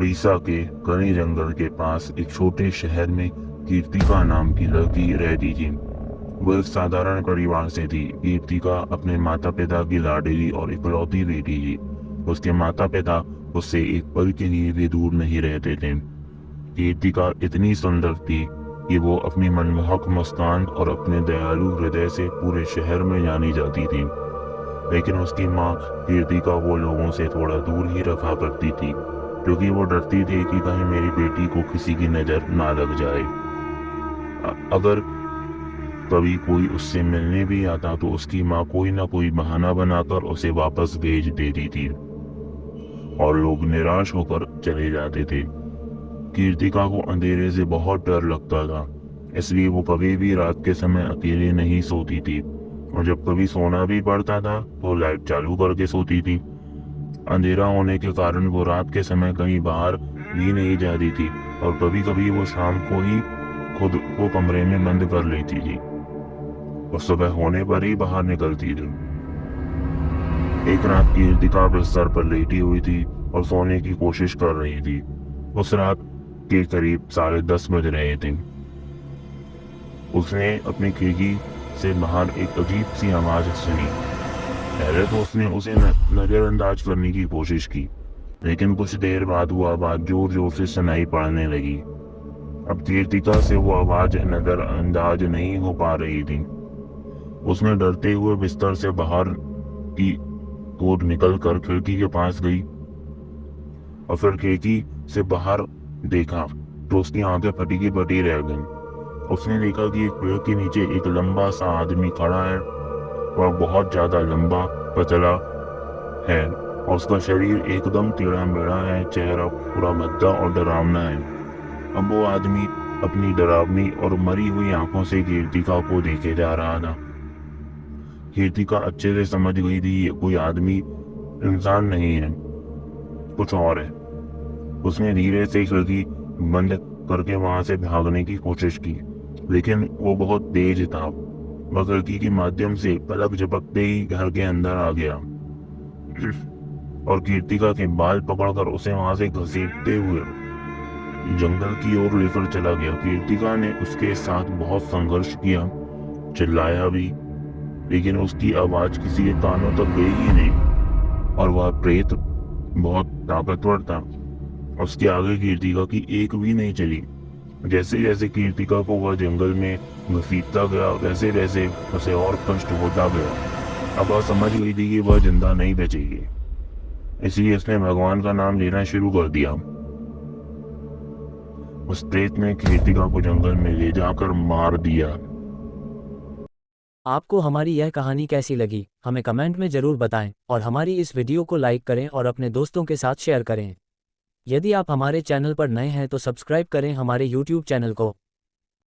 उड़ीसा के घने जंगल के पास एक छोटे शहर में कीर्तिका नाम की लड़की रहती थी। वह एक साधारण परिवार से थी। कीर्तिका अपने माता पिता की लाडली और इकलौती बेटी थी। उसके माता पिता उससे एक पल के लिए भी दूर नहीं रहते थे। कीर्तिका इतनी सुंदर थी कि वो अपनी मनमोहक मुस्कान और अपने दयालु हृदय से पूरे शहर में जानी जाती थी। लेकिन उसकी माँ कीर्तिका को लोगों से थोड़ा दूर ही रखा करती थी, क्योंकि वो डरती थी कि कहीं मेरी बेटी को किसी की नज़र ना लग जाए। अगर कभी कोई उससे मिलने भी आता तो उसकी माँ कोई ना कोई बहाना बनाकर उसे वापस भेज देती थी और लोग निराश होकर चले जाते थे। कीर्तिका को अंधेरे से बहुत डर लगता था, इसलिए वो कभी भी रात के समय अकेले नहीं सोती थी, और जब कभी सोना भी पड़ता था तो लाइट चालू करके सोती थी। अंधेरा होने के कारण वो रात के समय कहीं बाहर भी नहीं जाती थी, और कभी कभी वो शाम को ही खुद को कमरे में बंद कर लेती थी और सुबह होने पर ही बाहर निकलती थी। एक रात कीर्तिका बिस्तर पर लेटी हुई थी और सोने की कोशिश कर रही थी। उस रात के करीब 10:30 बज रहे थे। उसने अपनी खिड़की से बाहर एक अजीब सी आवाज सुनी। पहले तो उसने उसे नजरअंदाज करने की कोशिश की, लेकिन कुछ देर बाद वो आवाज जोर जोर से सुनाई पड़ने लगी। अब कीर्तिका से वो आवाज नजरअंदाज नहीं हो पा रही थी। उसने डरते हुए बिस्तर से बाहर की ओर निकल कर खिड़की के पास गई और फिर खिड़की से बाहर देखा तो उसकी आंखें फटी की फटी रह गईं। उसने देखा कि एक पेड़ के नीचे एक लंबा सा आदमी खड़ा है। वह बहुत ज्यादा लंबा पतला है और उसका शरीर एकदम टेढ़ा मेढ़ा है। चेहरा पूरा भद्दा और डरावना है। अब वो आदमी अपनी डरावनी और मरी हुई आंखों से कीर्तिका को देखे जा रहा था। कीर्तिका अच्छे से समझ गई थी ये कोई आदमी इंसान नहीं है, कुछ और है। उसने धीरे से खिड़की बंद करके वहां से भागने की कोशिश की, लेकिन वो बहुत तेज था। वह खिड़की के माध्यम से पलक झपकते ही घर के अंदर आ गया और कीर्तिका के बाल पकड़कर उसे वहां से घसीटते हुए जंगल की ओर लेकर चला गया। कीर्तिका ने उसके साथ बहुत संघर्ष किया, चिल्लाया भी, लेकिन उसकी आवाज किसी के कानों तक गई ही नहीं। और वह प्रेत बहुत ताकतवर था। उसके आगे कीर्तिका की एक भी नहीं चली। जैसे जैसे कीर्तिका को वह जंगल में घसीटता गया, वैसे वैसे उसे और कष्ट होता गया। अब वह समझ गई थी कि वह जिंदा नहीं बचेगी, इसलिए उसने भगवान का नाम लेना शुरू कर दिया। उस प्रेत ने कीर्तिका को जंगल में ले जाकर मार दिया। आपको हमारी यह कहानी कैसी लगी हमें कमेंट में ज़रूर बताएं और हमारी इस वीडियो को लाइक करें और अपने दोस्तों के साथ शेयर करें। यदि आप हमारे चैनल पर नए हैं तो सब्सक्राइब करें हमारे YouTube चैनल को।